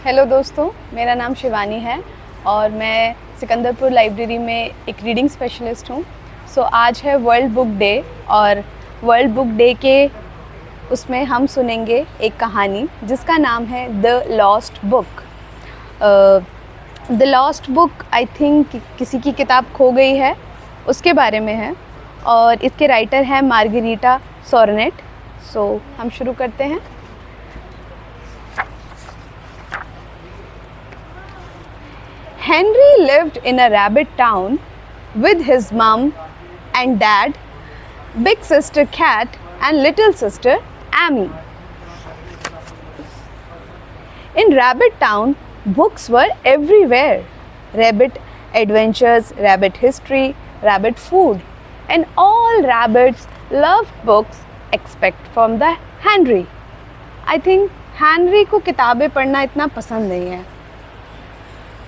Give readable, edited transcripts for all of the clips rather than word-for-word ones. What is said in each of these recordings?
Hello दोस्तों, मेरा नाम शिवानी है और मैं सिकंदरपुर लाइब्रेरी में एक रीडिंग स्पेशलिस्ट हूँ। आज है वर्ल्ड बुक डे और वर्ल्ड बुक डे के उसमें हम सुनेंगे एक कहानी जिसका नाम है the lost book. The lost book I think किसी की किताब खो गई है उसके बारे में है और इसके राइटर हैं मार्गरीटा सोरनेट। हम शुरू करते हैं। Henry lived in a rabbit town with his mom and dad, big sister Cat and little sister Amy. In Rabbit Town, books were everywhere. Rabbit adventures, rabbit history, rabbit food. And all rabbits loved books except from the Henry. I think Henry को किताबें पढ़ना इतना पसंद नहीं है।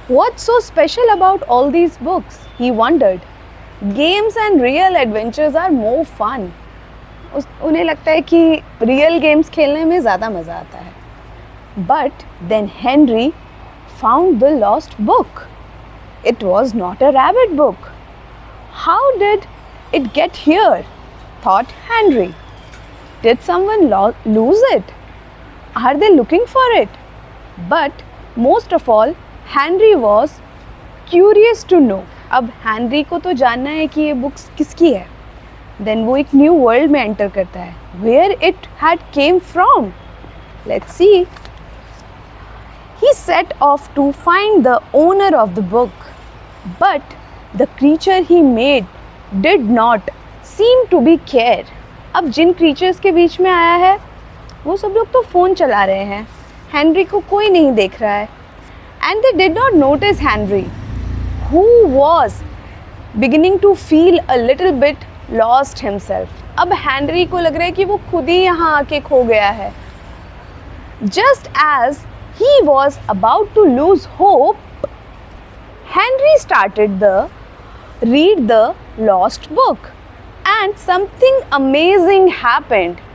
What's so special about all these books? He wondered. Games and real adventures are more fun. उन्हें लगता है कि real games खेलने में ज़्यादा मज़ा आता है. But then Henry found the lost book. It was not a rabbit book. How did it get here? Thought Henry. Did someone lose it? Are they looking for it? But most of all, Henry was curious to know. अब Henry को तो जानना है कि ये books किसकी है। Then वो एक न्यू वर्ल्ड में एंटर करता है। Where it had came from? Let's see. He set off to find the owner of the book, but the creature he made did not seem to be care. अब जिन creatures के बीच में आया है वो सब लोग तो फ़ोन चला रहे हैं। Henry को कोई नहीं देख रहा है। And they did not notice Henry, who was beginning to feel a little bit lost himself. अब Henry को लग रहा है कि वो खुद ही यहाँ आके खो गया है। Just as he was about to lose hope, Henry started read the lost book, and something amazing happened.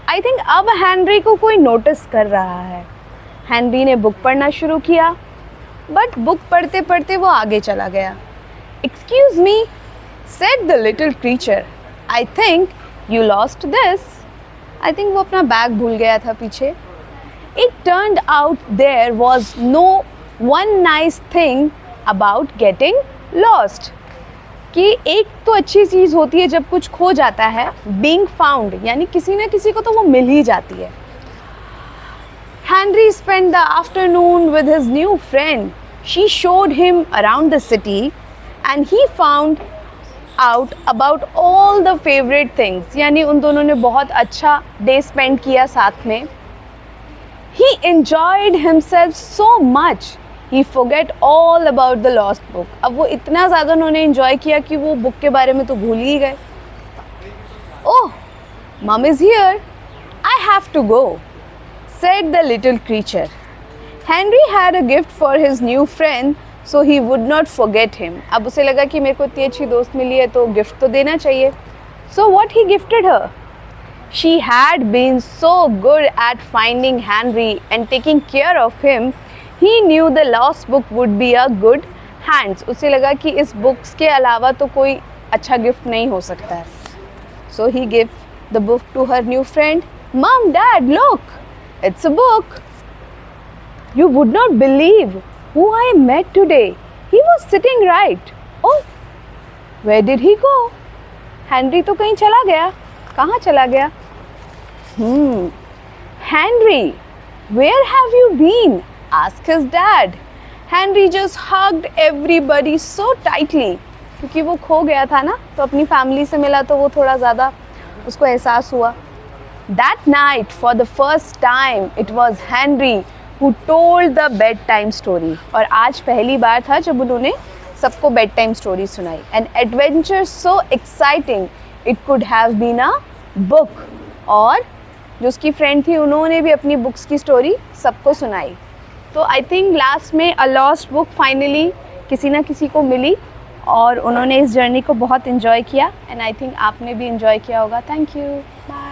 I think अब Henry को कोई नोटिस कर रहा है। Henry ने बुक पढ़ना शुरू किया, बट बुक पढ़ते पढ़ते वो आगे चला गया। Excuse me, said the little creature. I think you lost this. I think वो अपना बैग भूल गया था पीछे। It turned out there was no one nice thing about getting lost. कि एक तो अच्छी चीज़ होती है जब कुछ खो जाता है, being found, यानी किसी न किसी को तो वो मिल ही जाती है। Henry spent the afternoon with his new friend. She showed him around the city and he found out about all the favorite things. यानी उन दोनों ने बहुत अच्छा day spend किया साथ में. He enjoyed himself so much. He forget all about the lost book. अब वो इतना ज़्यादा उन्होंने enjoy किया कि वो book के बारे में तो भूल ही गए. Oh, Mom is here. I have to go, said the little creature. Henry had a gift for his new friend, so he would not forget him. अब उसे लगा कि मेरे को इतनी अच्छी दोस्त मिली है तो गिफ्ट तो देना चाहिए. So what he gifted her? She had been so good at finding Henry and taking care of him. He knew the lost book would be a good hands. उसे लगा कि इस बुक्स के अलावा तो कोई अच्छा गिफ्ट नहीं हो सकता है. So he gave the book to her new friend. Mom, Dad, look! It's a book. You would not believe who I met today. He was sitting right. Oh, where did he go? Henry तो कहीं चला गया. कहाँ चला गया? Henry, where have you been? Asked his dad. Henry just hugged everybody so tightly. क्योंकि वो खो गया था ना, तो अपनी फैमिली से मिला तो वो थोड़ा ज़्यादा उसको एहसास हुआ. That night, for the first time, it was Henry who told the bedtime story. और आज पहली बार था जब उन्होंने सबको bedtime story सुनाई. An adventure so exciting, it could have been a book. और जो उसकी फ्रेंड थी उन्होंने भी अपनी बुक्स की स्टोरी सबको सुनाई. तो आई थिंक लास्ट में अ लॉस्ट बुक फाइनली किसी ना किसी को मिली और उन्होंने इस जर्नी को बहुत इन्जॉय किया. एंड आई थिंक आपने भी इन्जॉय किया होगा. Thank you. बाय.